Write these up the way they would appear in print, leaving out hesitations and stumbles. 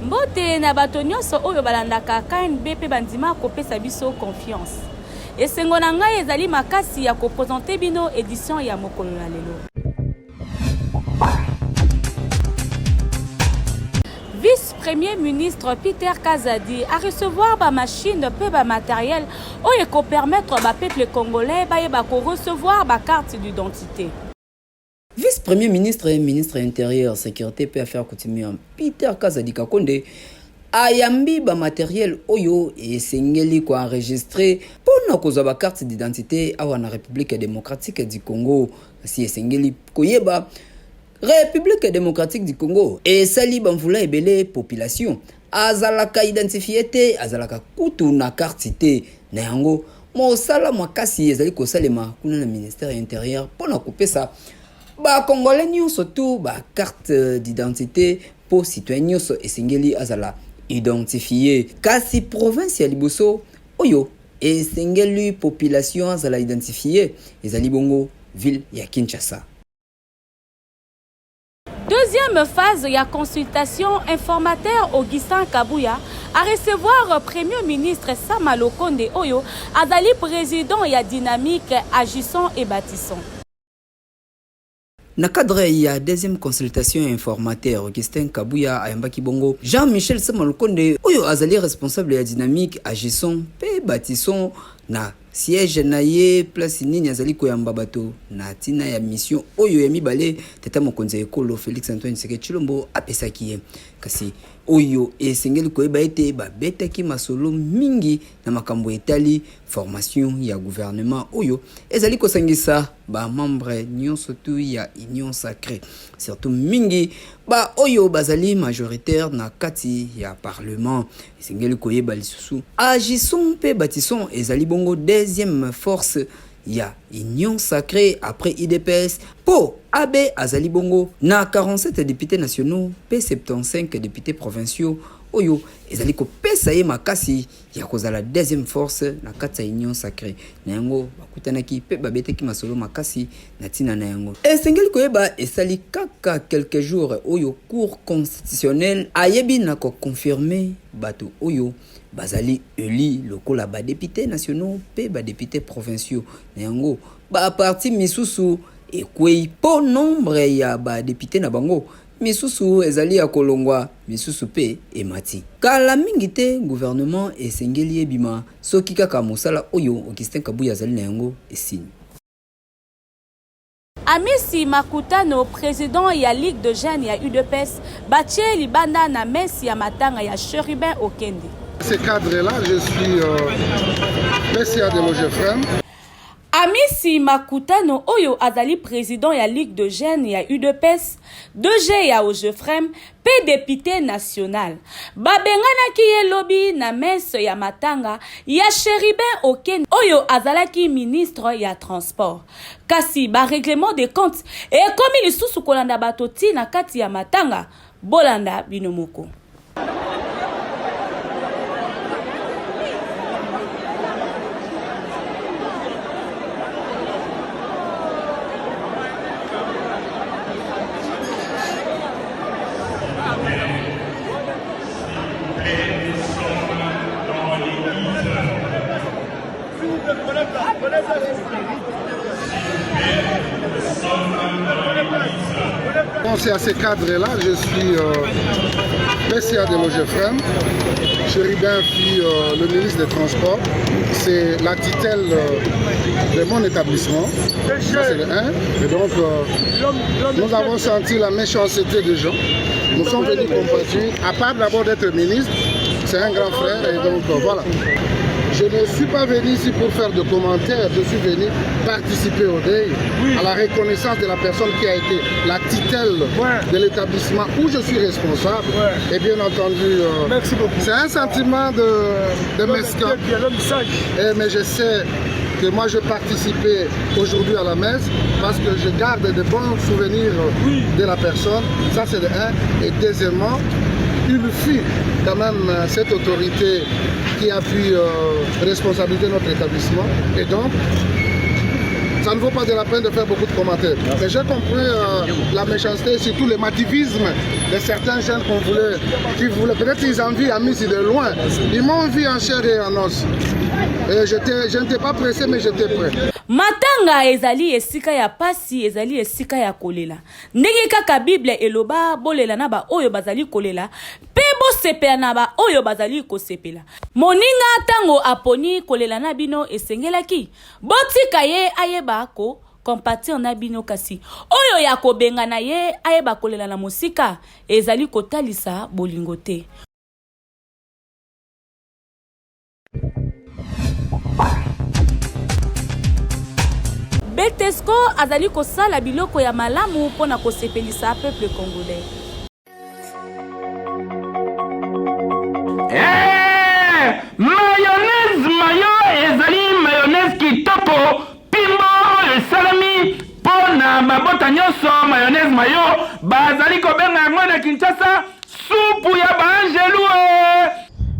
Mbote na bato nyonso oyo balandaka KNB pe bandima kopesa biso confiance. Esengo na ngai ezali makasi ya kopresente bino édition ya mokolo na lelo. Vice-premier ministre Peter Kazadi a recevoir ba machine pe ba matériel oyo ko permettre ba peuple congolais ba ko recevoir ba carte d'identité. Vice-premier ministre et ministre intérieur, sécurité et affaires coutumières Peter Kazadi Kakonde ayambi ba matériel oyo et sengeli ko enregistrer pour na kozwa ba carte d'identité awa na République démocratique du Congo si sengeli koyeba République démocratique du Congo et sali bamvula ebele population azalaka identifié azalaka kutu na carte te na yango mosala makasi ezali kosalema kuna na ministère intérieur pour na kopesa ba congolais surtout ba carte d'identité pour citoyens esengeli azala identifié kasi province ya Liboso oyo esengeli population azala identifié ezali bongo ville ya Kinshasa. Deuxième phase de la consultation, informateur Augustin Kabouya a recevoir Premier ministre Sama Lokonde Oyo, Azali président ya dynamique agissant et bâtissant. Na cadre ya deuxième consultation informateur Augustin Kabouya ayambaki bongo Jean-Michel Sama Lokonde Oyo azali responsable ya dynamique agissant pe bâtissant na siège na ye place nini azali koyamba bato na tina ya mission oyo ya mibale tata mokonzi ekolo Félix Antoine Tshisekedi Tshilombo apesaki ye kasi oyo esengeli koyeba ete babetaki masolo mingi na makambo etali formation ya gouvernement oyo ezali kosangisa ba membre nyonso tu ya union sacrée surtout mingi ba oyo bazali majoritaire na kati ya parlement esengeli koyeba lisusu agissons pe bâtissons ezali bongo deuxième force ya union sacrée après IDPS po AB azali bongo na 47 députés nationaux p 75 députés provinciaux oyo ezali ko pesa ye makasi ya kozala deuxième force na kati ya union sacrée na yango bakutanaki pe babeteki masolo makasi na tina na yango esengeli koyeba esali kaka quelques jours oyo cour constitutionnel ayebi na ko confirmer bato oyo bazali eli lokola ba députés nationaux pe ba députés provinciaux na yango ba parti misusu ekwei po nombre ya ba députés na bango misusu ezali ya kolongwa misusu pe emati kala mingi te gouvernement esengeli ebima soki kaka mosala oyo Augustin Kabouya azali na yango esini. Amisi Makutano, président ya Ligue de Jeunes ya UDPS, batie libanda na mesi ya matanga ya Chérubin Okende. Ce cadre-là, je suis PCA de l'OGFREM. Amisi Makutano Oyo azali président ya Ligue de Jeunes ya UDPS, 2G ya OGFREM, pe député national. Babenganaki ye lobby na messe ya matanga ya Chérubin Okende Oyo azalaki ministre ya transport. Kasi ba règlement des comptes et comme il sous kolanda batoti na kati ya matanga bolanda binomoko. C'est à ce cadre-là, je suis PCA de l'OGFREM. Chérubin fut le ministre des Transports. C'est la tutelle de mon établissement. Ça, c'est le 1. Et donc, nous avons senti la méchanceté des gens. Nous sommes venus compatir. À part d'abord d'être ministre, c'est un grand frère. Et donc, voilà. Je ne suis pas venu ici pour faire de commentaires, je suis venu participer au deuil, à la reconnaissance de la personne qui a été la tutelle de l'établissement où je suis responsable. Et bien entendu, c'est un sentiment de mesquin. Mais je sais que moi je participais aujourd'hui à la messe parce que je garde de bons souvenirs de la personne. Ça c'est de un. Et deuxièmement, il fut quand même cette autorité qui a pu responsabiliser notre établissement. Et donc, ça ne vaut pas de la peine de faire beaucoup de commentaires. Mais j'ai compris la méchanceté et surtout le mativisme de certains jeunes qui voulaient. Peut-être qu'ils en vivent à Missi de loin. Ils m'ont vu en chair et en os. Et je n'étais pas pressé, mais j'étais prêt. Matanga ezali esika ya pasi ezali esika ya kolela. Ndenge kaka Bible eloba bolela na ba oyo bazali kolela, pe bo sepela na ba oyo bazali kosepela. Moninga tango aponi kolela na bino esengelaki. Botika ye ayeba ko compatir na bino kasi. Oyo ya kobenga na ye ayeba kolela na mosika ezali kotalisa bolingo te. Beltesco azali kosala biloko ya malamu pona kosepelisa peuple congolais. Mayonnaise mayo ezali mayonnaise kitoko pimbo esalami pona babota nyonso mayonnaise mayo bazali kobenga yango na Kinshasa supu ya baangelu.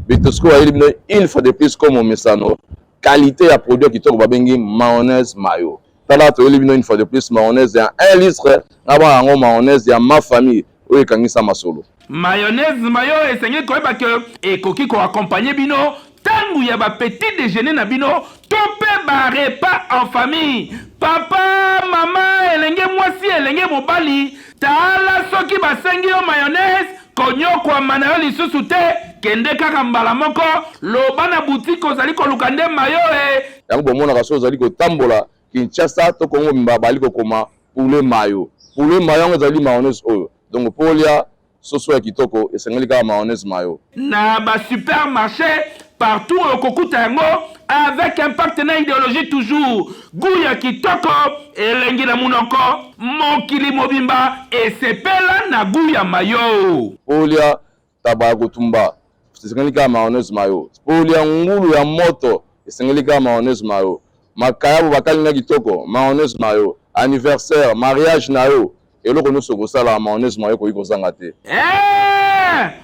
Beltesco a éliminé une fois de plus comme Omesano qualité à produit kitoko babengi mayonnaise mayo. Tala to éliminé une fois de plus mayonnaise ya 1 litre ngaba yango mayonnaise ya ma famille oyo ekangisa masolo. Mayonnaise mayo esengi koyeba ke ekoki ko accompagner bino tangu ya ba petit déjeuner na bino to pe ba repas en famille. Papa, mama, elenge mwasi, elenge mobali, tala soki basengi yo mayonnaise konyokwa mana yo lisusu te kende kaka mbala moko loba na boutique ozali koluka nde mayo yango bomonaka so ozali kotambola Kinshasa to Kongo mba bali kokoma poulet mayo yango ezali mayonnaise oyo donc polia soso ya kitoko esengeli kaka mayonnaise mayo na ba supermarché partout au kokuta yango avec un partenaire idéologique toujours Gouya kitoko elengi na munoko mokili mobimba esepela na Gouya mayo polia taba kotumba esengeli kaka mayonnaise mayo polia ngulu ya moto esengeli kaka mayonnaise mayo makayabo bakali na kitoko mayonnaise mayo anniversaire mariage na yo eloko nyonso kosala mayonnaise mayo koyi kozanga te.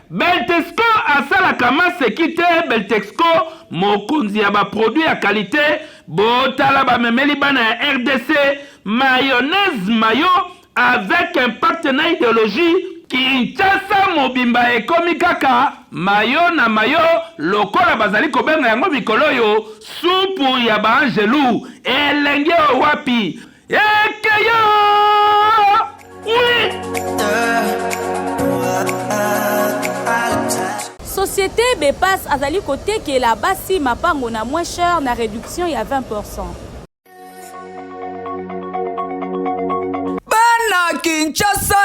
Beltesco asalaka maseki te. Beltesco mokonzi ya baproduit ya qualité botala bamemeli bana ya RDC mayonnaise mayo avec un partenaire idéologie Kinshasa mobimba ekomi kaka mayo na mayo lokola bazali kobenga yango mikolo yo supu ya baangelu elenge wapi ekeyo. Oui. Société Bepas azali côté qui est la basi mapango na moins cher na réduction il y a 20%. Bana Kinshasa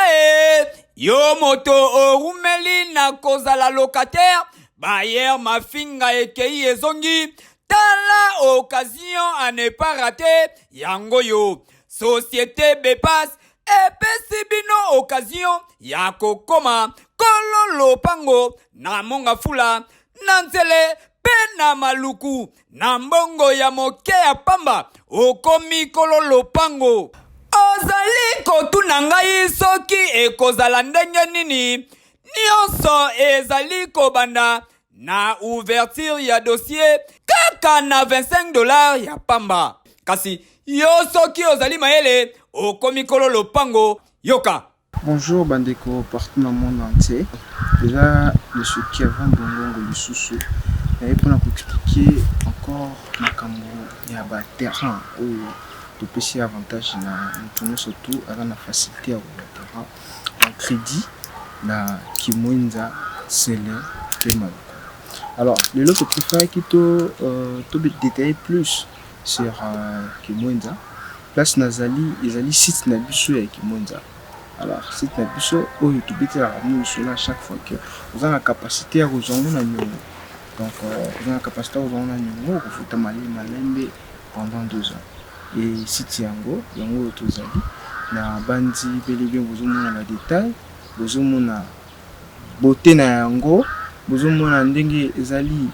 yo moto orumeli na kozala locataire bayer mafinga ekei ezongi tala occasion à ne pas rater yango yo Société Bepas epesi bino occasion ya kokoma kolo lopango na monga fula na nzele pe na maluku na mbongo ya moke ya pamba okomi kolo lopango ozali kotuna ngai soki ekozala ndenge nini nyonso ezali kobanda na ouverture ya dossier kaka na $25 ya pamba kasi yo soki ozali mayele okomi kolo lopango yoka. Bonjour Bandeko partout dans le monde entier. Déjà, je suis Kevin Bongongo Lussusu. Et pour vous expliquer encore ma cambo, il y a un terrain où le PC avantage na surtout avec la facilité à terrain en crédit na Kimwenza Sele Temal. Alors, le lot que je préfère qui te détailler plus sur Kimwenza. Place Nazali, ils allaient site Nabiso et Kimwenza. Alors, c'est un peu où tu peux à chaque fois que vous avez la capacité à rejoindre un numéro. Donc, vous avez la capacité à rejoindre un numéro, vous faites malembe pendant 2 ans. Et si tu es en go, yango tozali na bandi belibé vous avez la détail, vous avez la beauté na yango, vous avez la ndenge ezali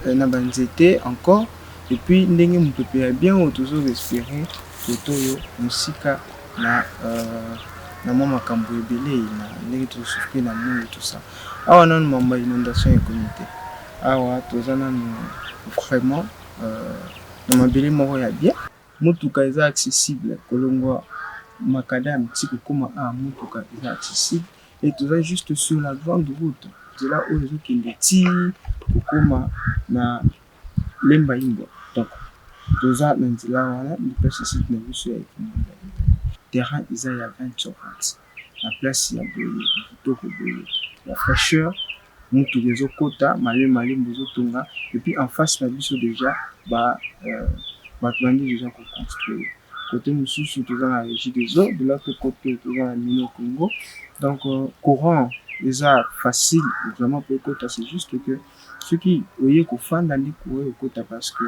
na banzete encore Et puis ndenge mupepe ya bien o toujours espérer photo yo musika na mwa makambo ebele na ndenge tosouffrir na moi tout ça. Awa nanu mamba inondation ya comité. Awa toza nanu vraiment na mabele moko ya bien. Mutuka eza accessible kolongwa makadam petit kokoma mutuka eza accessible et toza juste sur la grande route. C'est là où les autres qui ti kokoma na lemba imbo. Donc toza na nzela wana place ici na biso ya terrain isa ya 20 la place ya boye kitoko boye la fraîcheur mutu les kota malé bozo tonga et puis en face na biso déjà bandi déjà pour construire côté mususu toza na régie des eaux de l'autre côté toza na mino Congo donc courant déjà facile vraiment pour kota c'est juste que ceux qui oye ko fanda ndi ko kota parce que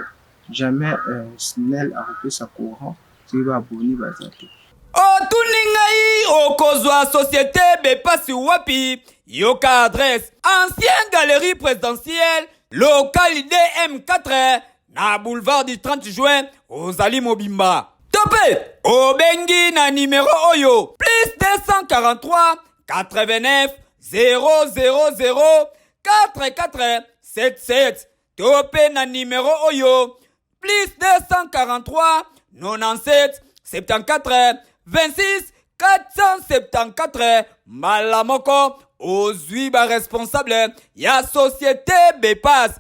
jamais SNEL a repris sa courant c'est va abonner bazate otuni ngai okozwa société bepasi wapi yoka adresse ancienne galerie présidentielle localité M4 na boulevard du 30 juin ozali mobimba topé obengi na numéro oyo plus 243 89 000 4477 topé na numéro oyo plus 243 97 74 26 474 malamoko ozwi ba responsable ya société Bepas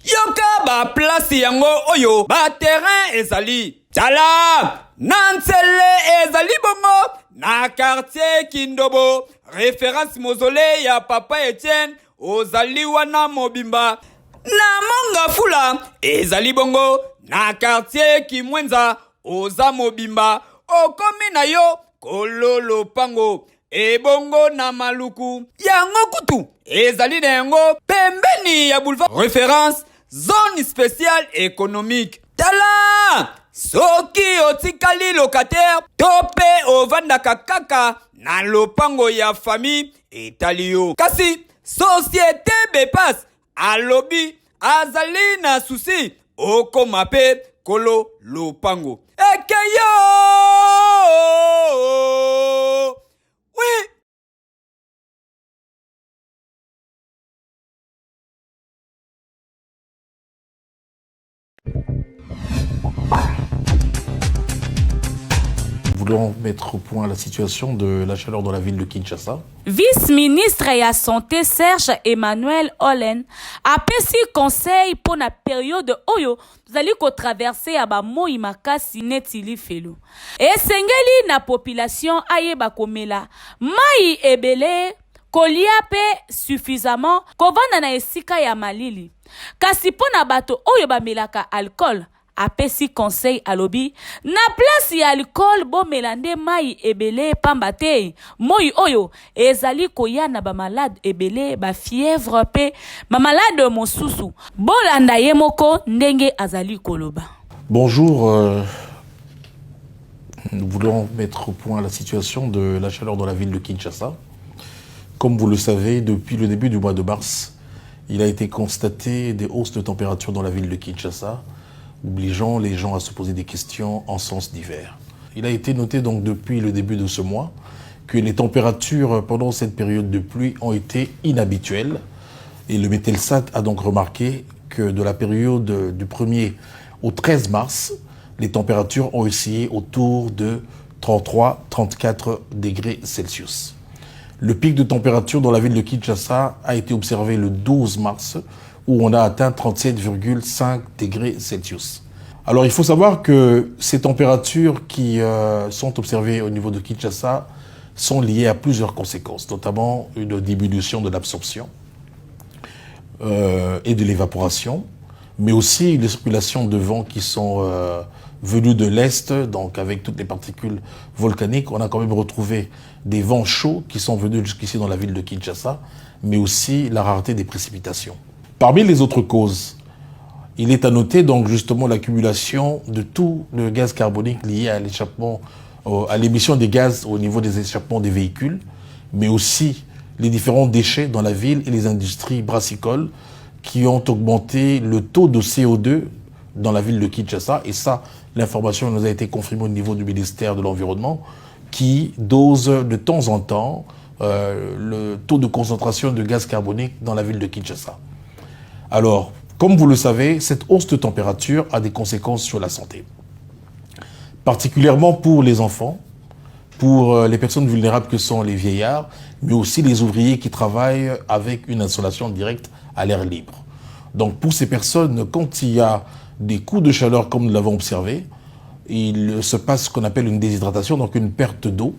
yoka ba place yango oyo ba terrain ezali tala nansele ezali bongo na quartier Kindobo référence mausolée ya papa Etienne ozali wana mobimba na Mongafula ezali bongo na quartier Kimwenza oza mobimba okomi na yo kololo pango ebongo na maluku yango kutu ezali na yango pembeni ya boulevard référence zone spéciale économique tala soki otikali locataire tope ovandaka kaka na lopango ya famille etali yo kasi société Bepas alobi azali na souci okoma pe kolo lopango ekeyo oui. Nous voulons mettre au point la situation de la chaleur dans la ville de Kinshasa. Vice-ministre ya santé Serge Emmanuel Olen apesi conseil pour la période oyo tozali ko traverser ya ba moi makasi neti lifelo. Esengeli na population ayeba komela mai ebele kolia pe suffisamment kovanda na esika ya malili. Kasi pona bato oyo bamelaka alcool apesi conseil alobi na place ya alcool bo melande mai ebele pambate moi oyo ezali koya na ba malade ebele ba fièvre pe ba malade mosusu bolanda ye moko ndenge azali koloba. Bonjour, nous voulons mettre au point la situation de la chaleur dans la ville de Kinshasa. Comme vous le savez, depuis le début du mois de mars, il a été constaté des hausses de température dans la ville de Kinshasa, obligeant les gens à se poser des questions en sens divers. Il a été noté donc depuis le début de ce mois que les températures pendant cette période de pluie ont été inhabituelles et le Metelsat a donc remarqué que de la période du 1er au 13 mars, les températures ont oscillé autour de 33-34 degrés Celsius. Le pic de température dans la ville de Kinshasa a été observé le 12 mars où on a atteint 37,5 degrés Celsius. Alors il faut savoir que ces températures qui sont observées au niveau de Kinshasa sont liées à plusieurs conséquences, notamment une diminution de l'absorption et de l'évaporation, mais aussi une circulation de vents qui sont venus de l'Est, donc avec toutes les particules volcaniques. On a quand même retrouvé des vents chauds qui sont venus jusqu'ici dans la ville de Kinshasa, mais aussi la rareté des précipitations. Parmi les autres causes, il est à noter donc justement l'accumulation de tout le gaz carbonique lié à l'échappement, à l'émission des gaz au niveau des échappements des véhicules, mais aussi les différents déchets dans la ville et les industries brassicoles qui ont augmenté le taux de CO2 dans la ville de Kinshasa. Et ça, l'information nous a été confirmée au niveau du ministère de l'Environnement, qui dose de temps en temps le taux de concentration de gaz carbonique dans la ville de Kinshasa. Alors, comme vous le savez, cette hausse de température a des conséquences sur la santé. Particulièrement pour les enfants, pour les personnes vulnérables que sont les vieillards, mais aussi les ouvriers qui travaillent avec une installation directe à l'air libre. Donc pour ces personnes, quand il y a des coups de chaleur comme nous l'avons observé, il se passe ce qu'on appelle une déshydratation, donc une perte d'eau,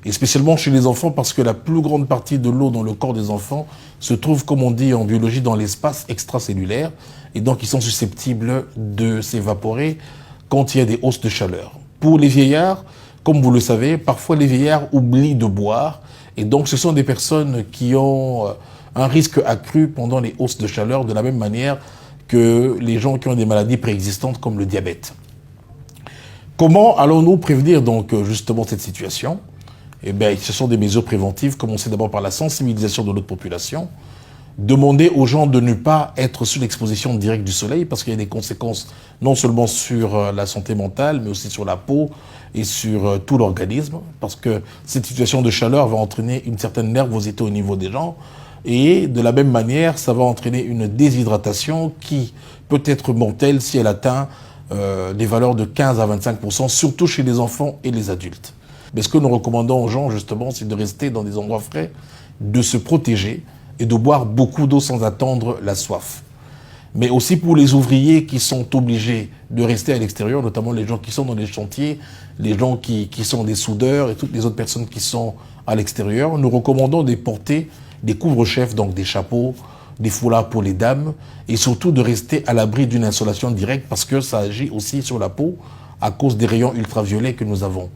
et spécialement chez les enfants parce que la plus grande partie de l'eau dans le corps des enfants se trouve, comme on dit en biologie, dans l'espace extracellulaire, et donc ils sont susceptibles de s'évaporer quand il y a des hausses de chaleur. Pour les vieillards, comme vous le savez, parfois les vieillards oublient de boire, et donc ce sont des personnes qui ont un risque accru pendant les hausses de chaleur, de la même manière que les gens qui ont des maladies préexistantes comme le diabète. Comment allons-nous prévenir donc justement cette situation? Eh bien, ce sont des mesures préventives. Commencer d'abord par la sensibilisation de notre population. Demander aux gens de ne pas être sous l'exposition directe du soleil parce qu'il y a des conséquences non seulement sur la santé mentale, mais aussi sur la peau et sur tout l'organisme. Parce que cette situation de chaleur va entraîner une certaine nervosité au niveau des gens. Et de la même manière, ça va entraîner une déshydratation qui peut être mortelle si elle atteint des valeurs de 15 à 25%, surtout chez les enfants et les adultes. Mais ce que nous recommandons aux gens, justement, c'est de rester dans des endroits frais, de se protéger et de boire beaucoup d'eau sans attendre la soif. Mais aussi pour les ouvriers qui sont obligés de rester à l'extérieur, notamment les gens qui sont dans les chantiers, les gens qui sont des soudeurs et toutes les autres personnes qui sont à l'extérieur, nous recommandons de porter des couvre-chefs, donc des chapeaux, des foulards pour les dames, et surtout de rester à l'abri d'une insolation directe parce que ça agit aussi sur la peau à cause des rayons ultraviolets que nous avons.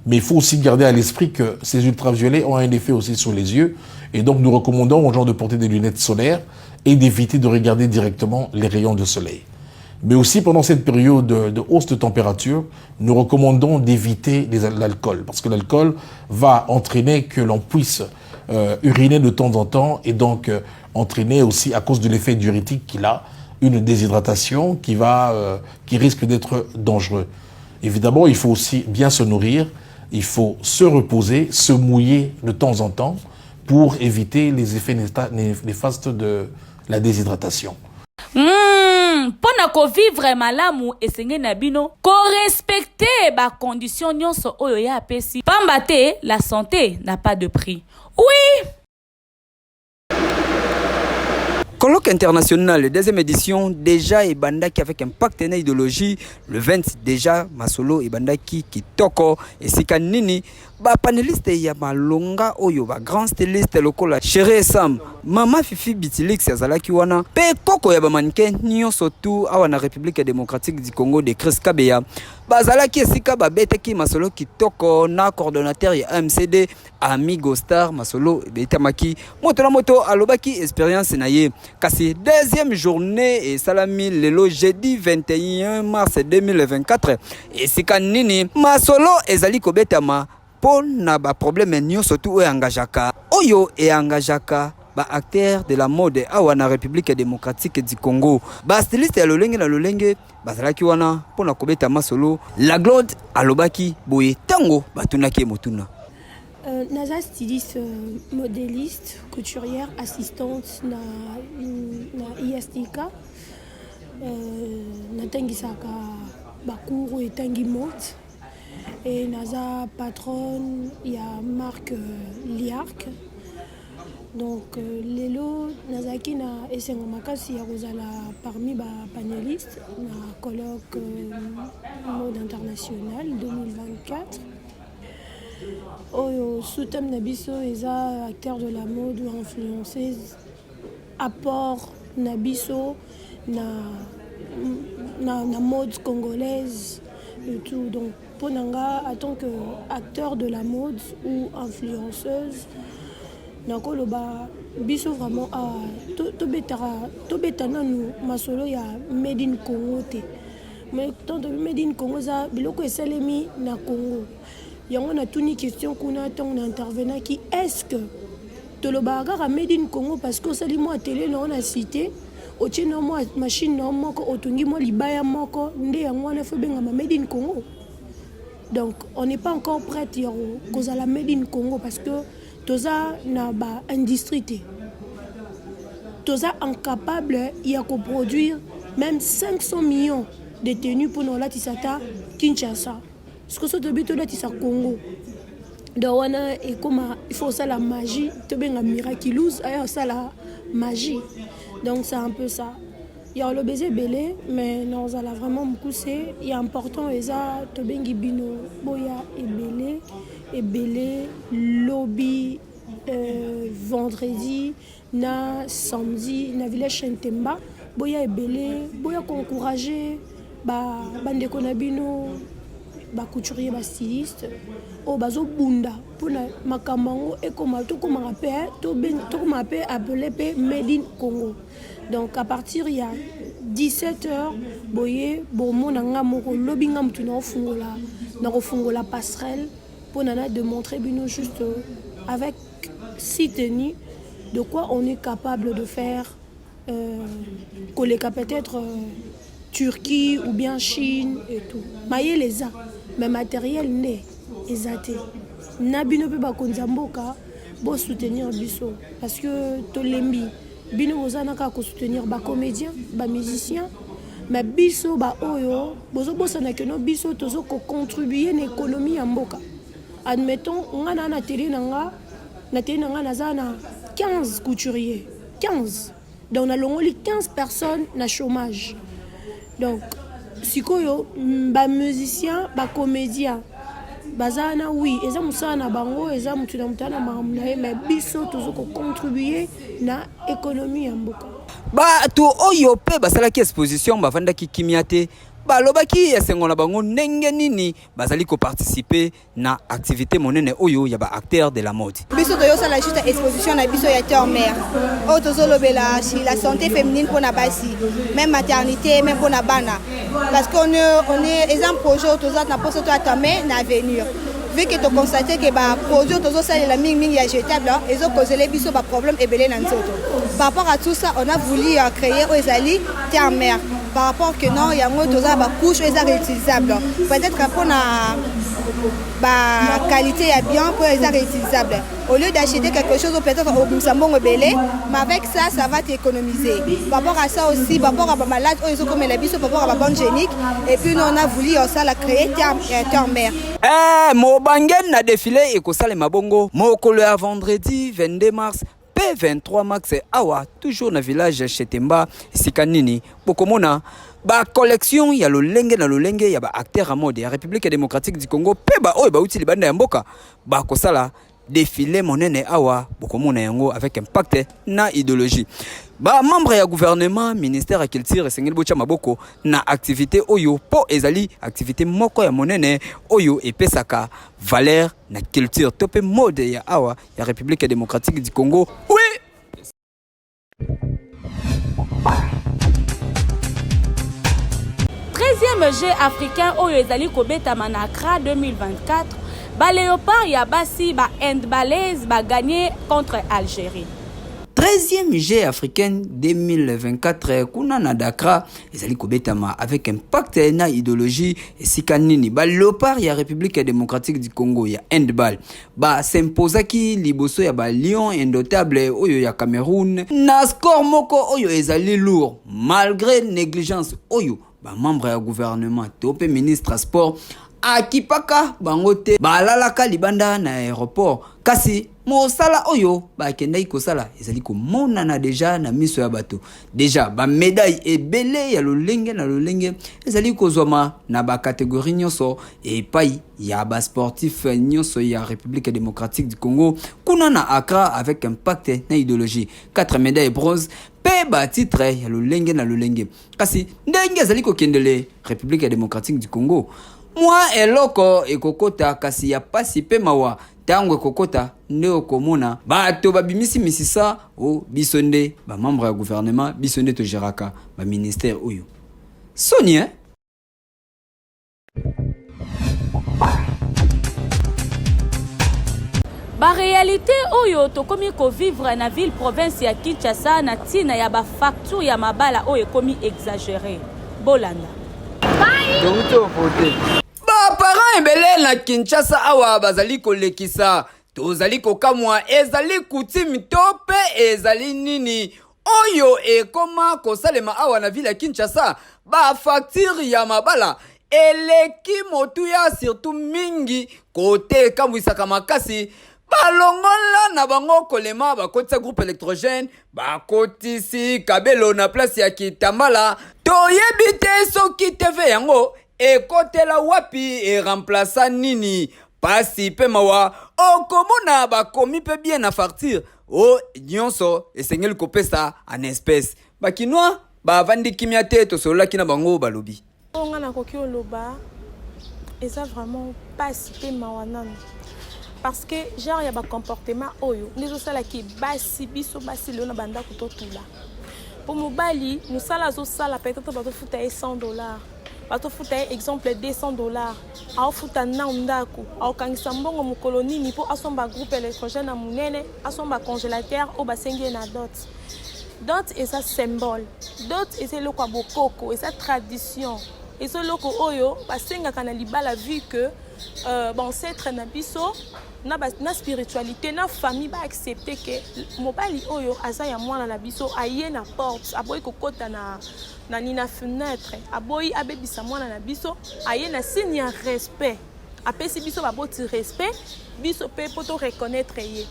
Mais il faut aussi garder à l'esprit que ces ultraviolets ont un effet aussi sur les yeux, et donc nous recommandons aux gens de porter des lunettes solaires et d'éviter de regarder directement les rayons de soleil. Mais aussi pendant cette période de hausse de température, nous recommandons d'éviter l'alcool, parce que l'alcool va entraîner que l'on puisse uriner de temps en temps et donc entraîner aussi, à cause de l'effet diurétique qu'il a, une déshydratation qui risque d'être dangereux. Évidemment, il faut aussi bien se nourrir, il faut se reposer, se mouiller de temps en temps pour éviter les effets néfastes de la déshydratation. Pona ko vivre malamu esenge na bino ko respecter ba condition nyonso oyo ya pesi pamba te la santé n'a pas de prix. Oui. Colloque international, deuxième édition, déjà Ebandaki avec un partenaire idéologie, le 20 déjà, Masolo Ebandaki Kitoko et Sikanini, ba panéliste ya malonga oyo ba grand styliste lokola Chérie Sam, Mama Fifi Bitilix yazalaki wana, pe koko ya ba mannequin nyonso tu awa na République démocratique du Congo de Chris Kabeya. Bazalaki esika ba beteki Masolo Kitoko na coordonnateur ya AMCD Amigo Star Masolo betamaki moto na moto alobaki expérience na ye. Kasi deuxième journée et salami lelo jeudi 21 mars 2024 esika nini Masolo ezali kobetama na ba problème nyonso tu oyo engagaka ba acteur de la mode awa na République démocratique du Congo ba styliste ya lolenge na lolenge bazalaki wana pona kobeta Masolo la glode alobaki boye tango batunaki motuna naza styliste modéliste couturière assistante na ISTK natangisaka bakuru etangi mode et naza patronne ya marque Liarc. Donc lelo nazaki na esengo makasi ya kozala parmi ba panélistes na colloque mode international 2024. Oyo soutem na biso eza acteur de la mode ou influenceuse apport na biso na mode congolaise et tout. Donc Ponanga, en tant qu'acteur de la mode ou influenceuse, nakoloba biso vraiment a tobetana nous masolo ya made in Congo te. Mais tant de made in Congo za biloko esalemi na Congo. Yango na tuni question kuna tant on intervenant qui est-ce que toloba kaka made in Congo parce que sali moi télé na on a cité otie na mo machine na moko otungi mo libaya moko nde yango wana fo benga made in Congo. Donc on n'est pas encore prêt à cause la made in Congo parce que toza na ba industrie te. Toza incapable ya ko produire même 500 millions de tenues pour nous là tisata Kinshasa. Ce que ce to bito là tisa Congo. Donc wana et comme il faut ça la magie, to benga miraculous, aya ça la magie. Donc c'est un peu ça. Il y a le baiser belé, mais non, ça l'a vraiment beaucoup c'est. Il y a important et ça, to bengi bino, boya et belé, lobby, vendredi, na samedi, na village Chentemba, boya et belé, boya encourager, bande konabino, couturier, styliste, oh bazo bunda, pour na makamango et comme tout comme rappel, tout comme appelé Made in Congo. Donc à partir il y a 17h, boye bon nanga moko lobby ngam tu na fungola passerelle pour nana de montrer bino juste avec 6 tenues de quoi on est capable de faire peut-être Turquie ou bien Chine et tout. Maye les a mais matériel né esaté. Nabino pe ba konzamboka bo soutenir biso parce que tolembi bino ozana ka ko soutenir ba comédien, ba musicien, mais biso ba oyo bozo bosana que no biso tozo ko contribuer à l'économie ya mboka. Admettons ngana na télé nanga nazana 15 couturiers, 15. Donc on a longoli 15 personnes na chômage. Donc sikoyo ba musicien, ba comédien bazana oui, eza musana bango, eza mutuna mutana mamunaye, mais biso tozo ko contribuer na économie ya mboka. Ba to oyo pe basala ki exposition bavanda ki kimiate balobaki esengo na bango ndenge nini bazali ko participer na activité monene oyo ya ba acteur de la mode. Biso to yo sala juste exposition na biso ya terre mère. O tozo lobela si la santé féminine pour na basi, même maternité, même pour na bana. Parce qu'on est exemple projet tozo na poste to atame na avenir. Vu que tu constates que bah produit tozo sala la ming ya jetable, ils ont causé les biso ba problème et belé na nzoto. Par rapport à tout ça, on a voulu créer Ozali terre mère. Par rapport que non, il y a un toza ba couche réutilisable. Peut-être que pour na ba qualité est bien pour les réutilisables. Au lieu d'acheter quelque chose peut-être au Moussambon belé, mais avec ça, ça va t'économiser. Par rapport à ça aussi, par rapport à ma malade, ils ont comme les biso par rapport à ma bonne génique. Et puis nous on a voulu ça la créer terre mère. Mo bangen na défilé et ko sale mabongo. Mo ko le vendredi 22 mars. P23 Max awa toujours na village Chetemba Sikanini bokomona ba collection ya lolenge na lolenge ya ba acteur à mode ya République démocratique du Congo pe ba oyo ba uti libanda ya mboka ba kosala défilé monene awa bokomona yango avec impact na idéologie ba membre ya gouvernement ministère ya culture esengeli bocha maboko na activité oyo po ezali activité moko ya monene oyo epesaka valeur na culture topé mode ya awa ya République démocratique du Congo. Oui. Troisième jeu africain oyo ezali kobeta manakra 2024. Ba Léopard ya basi ba handballaise ba gagné contre Algérie. 13e Jeux africain 2024 kuna na Dakar ezali kobetama avec impact na idéologie sikanini ba Léopard ya République démocratique du Congo ya handball ba s'imposaki liboso ya ba Lion indotable oyo ya Cameroun na score moko oyo ezali lourd malgré négligence oyo ba membre ya gouvernement topé ministre sport akipaka bangote balalaka libanda na aéroport kasi mosala oyo bakendai kosala ezali komonana deja na miso ya bato deja ba médaille ebele ya lolenge na lolenge ezali kozwama na ba catégorie nyonso et pai ya ba sportif nyonso ya République démocratique du Congo kuna na Accra avec impact na idéologie 4 médailles bronze pe ba titre ya lolenge na lolenge kasi ndenge ezali kokendele République démocratique du Congo moi eloko ekokota kasi ya pasi pe mawa tango ekokota nde okomona bato babimisi misisa o bisonde ba membre ya gouvernement bisonde to geraka ba ministère oyo Sonia ba réalité oyo tokomi ko vivre na ville province ya Kinshasa na tina ya ba facture ya mabala oyo komi exagéré bolanda ba parents ebele na Kinshasa awa bazali kolekisa tozali kokamwa ezali coutume to pe ezali nini oyo ekoma kosalema awa na ville ya Kinshasa ba facture ya mabala eleki motuya surtout mingi kote kamwisaka makasi balongola na bango kolema bakotisa groupe électrogène bakotisi kabelo na place ya Kitambala toyebi te soki TV yango ekotela wapi e remplaça nini pasi pe mawa okomona bakomi pe bien na facture o nyonso esengeli kopesa en espèce bakinois bavandi kimia te tosololaki na bango balobi nga na koki oloba eza vraiment pasi pe mawa nanu parce que genre ya ba comportement oyo nezosala ki basi biso basi leo na banda kutotula po mobali musala azosala peut-être batofuta ye $100 batofuta ye exemple $200 aofuta na ndako aokangisa mbongo mokolo nini po asomba groupe électrogène na munene asomba congélateur o basengi na dot eza symbole dot eza eloko ya bokoko eza tradition eza eloko oyo basengaka na libala vu que bancêtre na biso na spiritualité na famille ba accepter que mobali oyo aza ya mwana na biso aye na porte aboyi kokota na nina fenêtre aboyi abebisa mwana na biso aye na signe ya respect apesi biso baboti respect biso pe poto reconnaître ye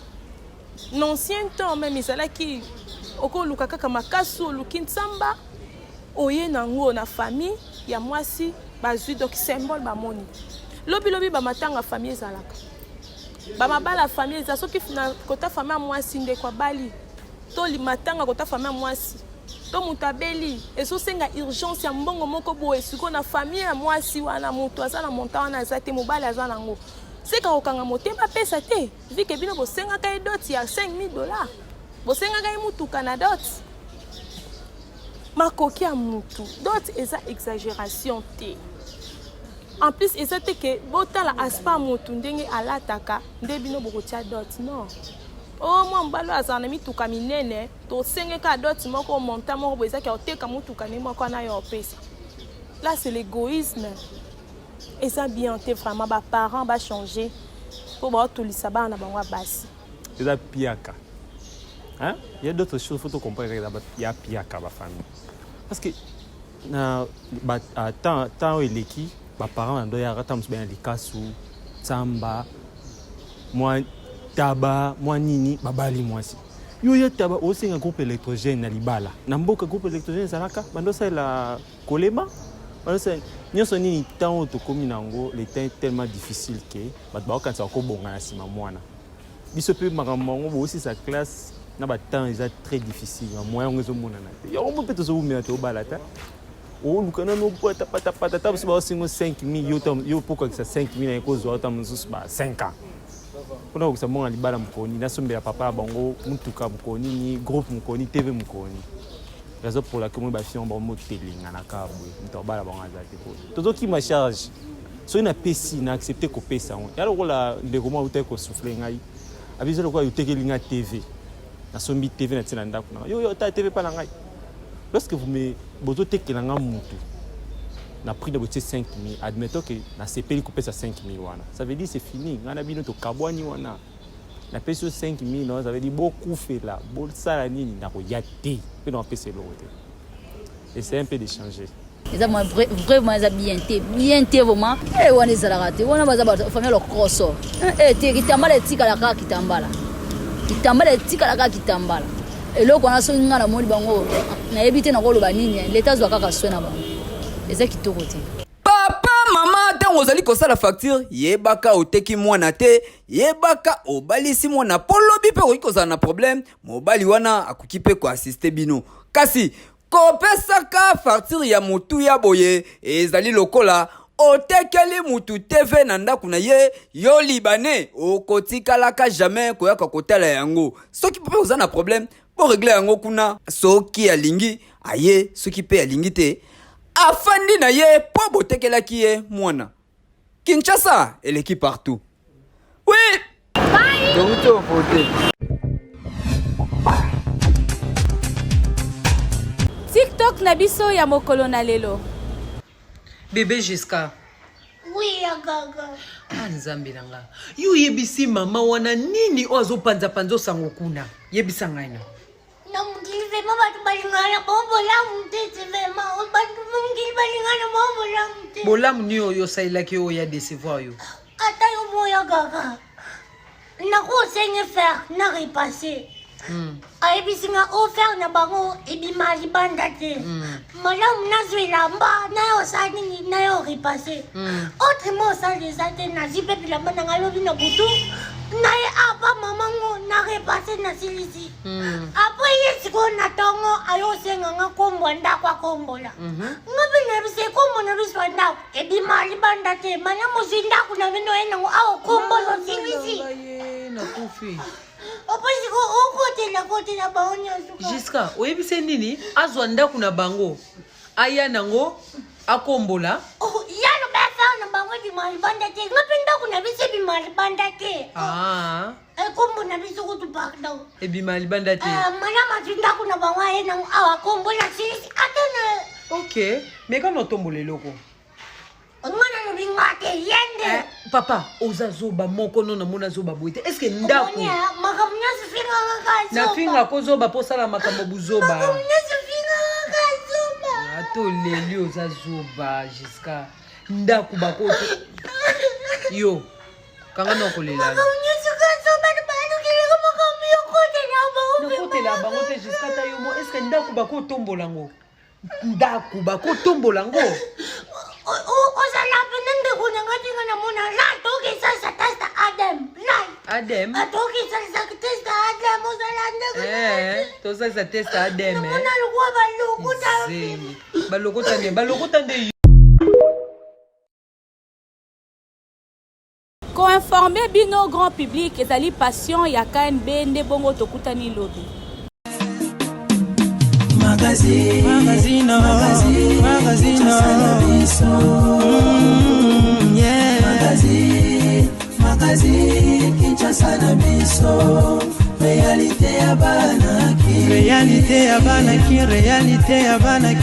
l'ancien temps même ezalaki okoluka kaka makasi oluki ntsamba oye nango na famille ya mwasi bazwi donc symbole bamoni lobi bamatanga famille ezalaka bamabala famille eza soki na kota famille mwasi ndeko bali to limatanga kota famille mwasi to mutabeli ezosenga urgence ya mbongo moko boye siko na famille ya mwasi wana mutu aza na monta wana aza te mobali aza nango seka kokanga motema pesa te vike bino bosenga kai dot ya $5,000 bosenga kai mutuka na dot makoki ya mutu dot eza exagération te. En plus, c'est que botala aspa motu ndenge alataka ndebino bokotia dot non. Oh moi mbalo azana mituka minene to senge ka dot moko monta moko boza ki oteka mutuka ne moko na yo pesa. Là c'est l'égoïsme. Et ça bien te vraiment ba parents ba changer pour ba tout lisaba na bango basi. C'est la piaka. Hein? Il y a d'autres choses faut comprendre il y a piaka ba famille. Parce que na ba tant eleki ba parents ando ya rata msubena likasu tsamba moi taba moi nini babali mwasi yo ya taba osenga groupe électrogène na libala na mboka groupe électrogène salaka bando ça la kolema bando ça nyonso nini tant to komi nango le temps est tellement difficile que ba quand ça ko bonga na sima mwana biso pe makambo bo aussi sa classe na ba temps est très difficile moyen ngozo mona na te yo mo peut zo mena to balata o lukana no pata tabu ba 5,000 yo pourquoi que ça 5,000 na cause autant mususu ba 5 ans kuna ukisa monga libala mkoni na sombe ya papa bango mutuka mkoni ni groupe mkoni TV mkoni raison pour laquelle ba fion ba mo telinga na kabwe mtobala bango azati ko tozo ki ma charge so ina pesi na accepter ko pesa on yalo kola ndeko mo utai ko souffler ngai abizo ko utekelinga TV na sombi TV na tsena ndako na yo ta TV pa na ngai. Lorsque vous me bozote kelanga mutu na prix de 5,000 admettons que na CPI coupé ça 5,000 wana ça veut dire c'est fini ngana bino to kabwani wana na peso 5,000 ça veut dire beaucoup fait là bol sala nini na ko yate pe na pesa l'autre et c'est un peu de changer eza vraiment eza bien te vraiment et wana ezala raté wana baza ba famille le crosso et te kitambala etikala kaka kitambala eloko wana soki nga na moni bango nayebi te na koloba nini leta zwa kaka swe na bango eza kitoko te papa mama ntango ozali kosala facture yebaka oteki mwana te yebaka obalisi mwana po lobi mpe okoki kozala na problème mobali wana akoki mpe koasiste bino kasi kopesaka facture ya motu ya boye ezali lokola otekeli mutu TV na ndako na ye yo libane okotikalaka jamais koyaka kotala yango soki mpe oza na problème pour régler yango kuna soki alingi aye soki pe alingi te afandi na ye po botekelaki ye mwana Kinshasa eleki partout oui bye. donc to voter. TikTok na biso ya mokolo na lelo. Bébé Jiska. Oui, Gaga. Nzambe nanga. Yo yebisi mama wana nini ozo panza panzo sango kuna. Yebisa ngaina. Na mungili vema batu balingana bombo la mutete vema. Batu mungili balingana bombo la mutete. Bolam ni oyo sailaki oya décevoir yo. Ata yo moya Gaga. Na ko senye faire na repasser. Ayebisi nga offert na bango ebima libanda te. Malamu nazwela mba na yo sani na yo repasser. Autrement ça les a te na zipe bilamba na ngalobi na butu. Na ye apa mamango na repasser na silisi. Après yesiko na tongo ayo senga nga kombo ndakwa kombola. Ngabe na bise kombo na biswa ndako ebima libanda te. Malamu zindaku na bino ena ngo awo kombo lo silisi. Na kufi. Jiska, oyebise nini azwa ndaku na bango aya nango akombola yalo befa na bango di malibanda te ngape ndaku na bise bi malibanda te kombo na biso kutu bakda ebi malibanda te mana matindaku na bango aya nango awa kombola sisi atene ok mais quand on tombe le loko ngana no bingate yende papa oza zoba moko no na mona zoba boite est-ce que ndaku makamnya sifinga ngakazo na finga ko zoba posala makambo buzoba makamnya sifinga ngakazo ato leli oza zoba Jiska ndaku bakoto yo kanga no kolela makamnya sikazoba banu kile makamyo kote na ba kote la bango te Jiska ta yo mo est-ce que ndaku bakotombola ngo ndaku bakotombola ngo Ozala penende kuna ngati ngana mona la toki sasa testa Adam la Adam atoki sasa testa Adam ozala ndeko to sasa testa Adam mona lukwa balokota nde Ko informer bino grand public ezali passion ya KNB nde bongo tokutani lobi. Magazine, Kinshasa na biso, réalité ya banaki, réalité ya banaki.